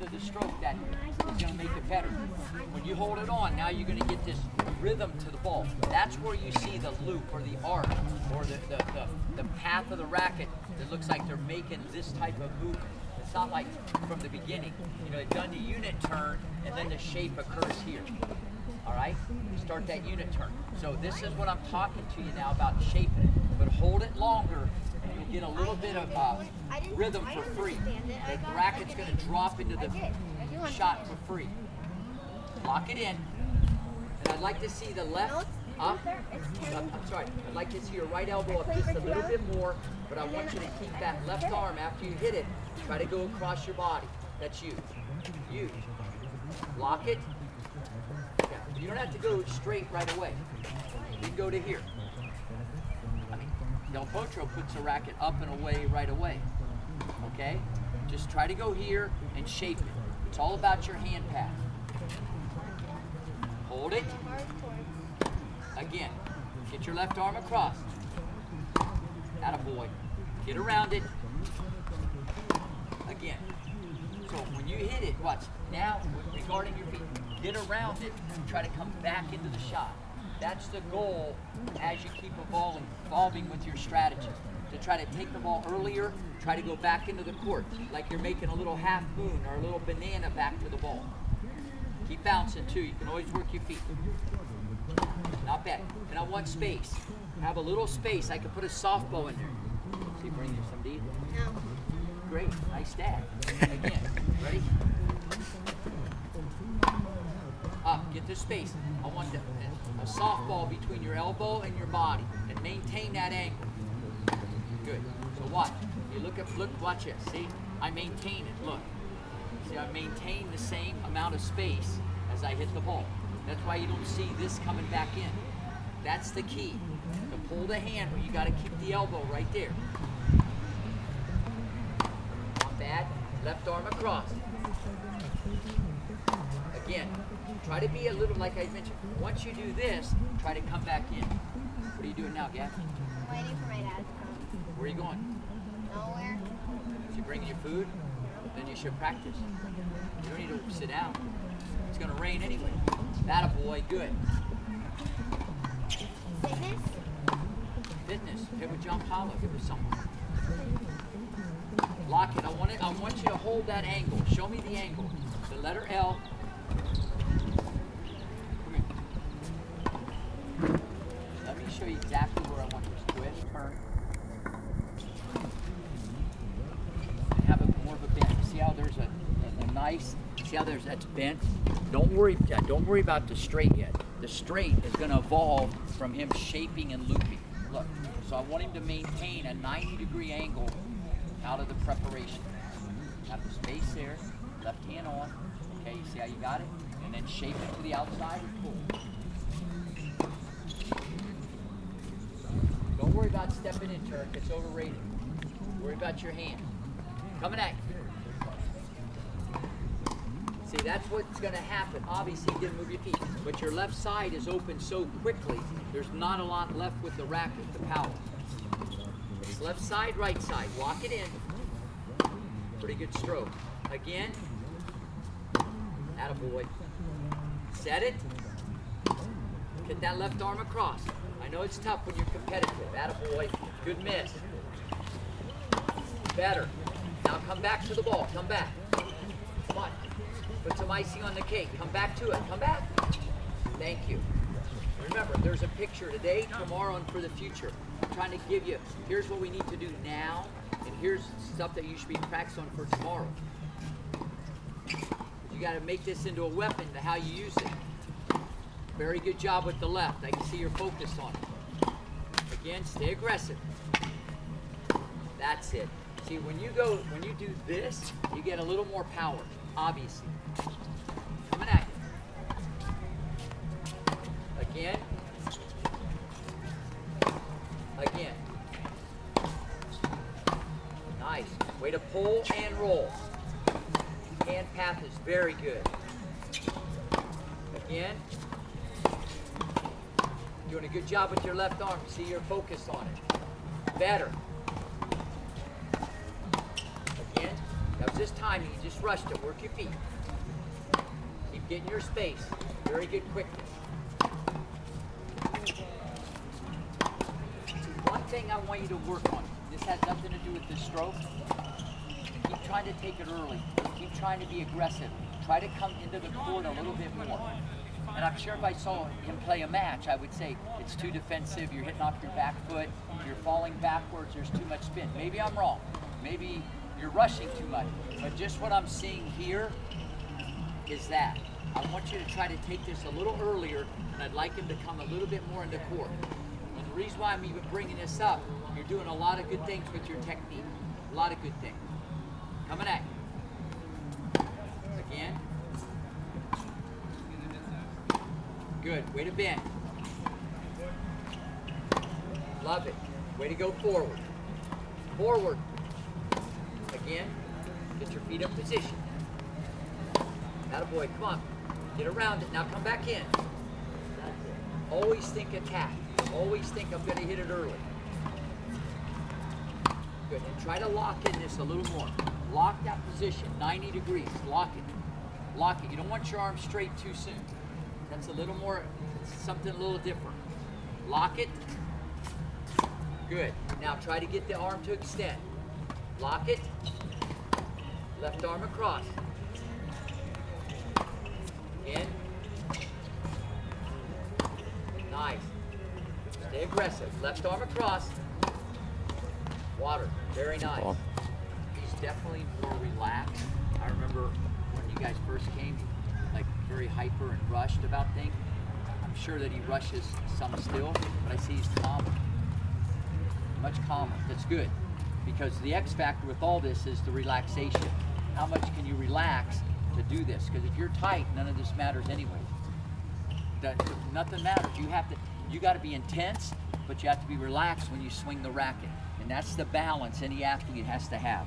end of the stroke that is going to make it better. When you hold it on, now you're going to get this rhythm to the ball. That's where you see the loop or the arc or the path of the racket that looks like they're making this type of movement. It's not like from the beginning. You know, they've done the unit turn and then the shape occurs here. All right? You start that unit turn. So this is what I'm talking to you now about shaping it. But hold it longer and you'll get a little bit of rhythm for free. The racket's going to drop into the shot for free. Lock it in. And I'd like to see the left up. I'm sorry. I'd like to see your right elbow up just a little bit more, but I want you to keep that left arm after you hit it. Try to go across your body. That's you. You. Lock it. Yeah. You don't have to go straight right away. You can go to here. I mean, Del Potro puts a racket up and away right away. Okay? Just try to go here and shape it. It's all about your hand path. Hold it. Again. Get your left arm across. Attaboy. Get around it. Again. So when you hit it, watch. Now, regarding your feet, get around it and try to come back into the shot. That's the goal as you keep evolving with your strategy. To try to take the ball earlier, try to go back into the court, like you're making a little half moon or a little banana back to the ball. Keep bouncing too. You can always work your feet. Not bad. And I want space. Have a little space. I can put a softball in there. See, bring you some D? No. Great. Nice stab. Again. Ready? Up. Get the space. I want a softball between your elbow and your body. And maintain that angle. Good. So watch. You look, watch it. See? I maintain it. Look. See, I maintain the same amount of space as I hit the ball. That's why you don't see this coming back in. That's the key. To pull the hand, you got to keep the elbow right there. Not bad. Left arm across. Again, try to be a little, like I mentioned, once you do this, try to come back in. What are you doing now, Gab? I'm waiting for my dad to come. Where are you going? Nowhere. Is he bringing you food? Then you should practice. You don't need to sit down. It's going to rain anyway. Attaboy, good. Fitness? Fitness. Hit with John Pollock. Hit with someone. Lock it. I want you to hold that angle. Show me the angle. The letter L. Come here. Let me show you exactly where I want you to twist, turn. And have more of a bend. See how there's a nice, see how that's bent? Don't worry about the straight yet. The straight is going to evolve from him shaping and looping. Look, so I want him to maintain a 90-degree angle out of the preparation. Have the space there, left hand on. Okay, you see how you got it? And then shape it to the outside and pull. Don't worry about stepping in, Turk. It's overrated. Worry about your hand. Coming at you. See, that's what's going to happen. Obviously, you didn't move your feet, but your left side is open so quickly, there's not a lot left with the racket, the power. It's left side, right side. Lock it in. Pretty good stroke. Again. Attaboy. Set it. Get that left arm across. I know it's tough when you're competitive. Attaboy. Good miss. Better. Now come back to the ball. Come back. Come on. Put some icing on the cake. Come back to it. Come back. Thank you. Remember, there's a picture today, tomorrow, and for the future. I'm trying to give you, here's what we need to do now, and here's stuff that you should be practicing on for tomorrow. You got to make this into a weapon to how you use it. Very good job with the left. I can see you're focused on it. Again, stay aggressive. That's it. See, when you do this, you get a little more power, obviously. Coming at you. Again. Again. Nice. Way to pull and roll. Hand path is very good. Again. Doing a good job with your left arm. See, you're focused on it. Better. Again. That was just timing. You just rushed it. Work your feet. Keep getting your space. Very good quickness. One thing I want you to work on, this has nothing to do with the stroke. Keep trying to take it early. Keep trying to be aggressive. Try to come into the court a little bit more. And I'm sure if I saw him play a match, I would say it's too defensive, you're hitting off your back foot, you're falling backwards, there's too much spin. Maybe I'm wrong. Maybe you're rushing too much. But just what I'm seeing here is that. I want you to try to take this a little earlier, and I'd like him to come a little bit more in the court. And the reason why I'm even bringing this up, you're doing a lot of good things with your technique. A lot of good things. Coming at you. Again. Good. Way to bend. Love it. Way to go forward. Forward. Again. Get your feet in position. Attaboy, come on. Get around it. Now come back in. Always think attack. Always think I'm going to hit it early. Good. And try to lock in this a little more. Lock that position. 90 degrees. Lock it. Lock it. You don't want your arm straight too soon. That's a little more, something a little different. Lock it. Good. Now try to get the arm to extend. Lock it. Left arm across. Again. Nice. Stay aggressive. Left arm across. Water. Very nice. He's definitely more relaxed. I remember when you guys first came, like very hyper and rushed about things. I'm sure that he rushes some still, but I see he's calmer. Much calmer. That's good. Because the X factor with all this is the relaxation. How much can you relax to do this? Because if you're tight, none of this matters anyway. Nothing matters. You got to be intense, but you have to be relaxed when you swing the racket. And that's the balance any athlete has to have.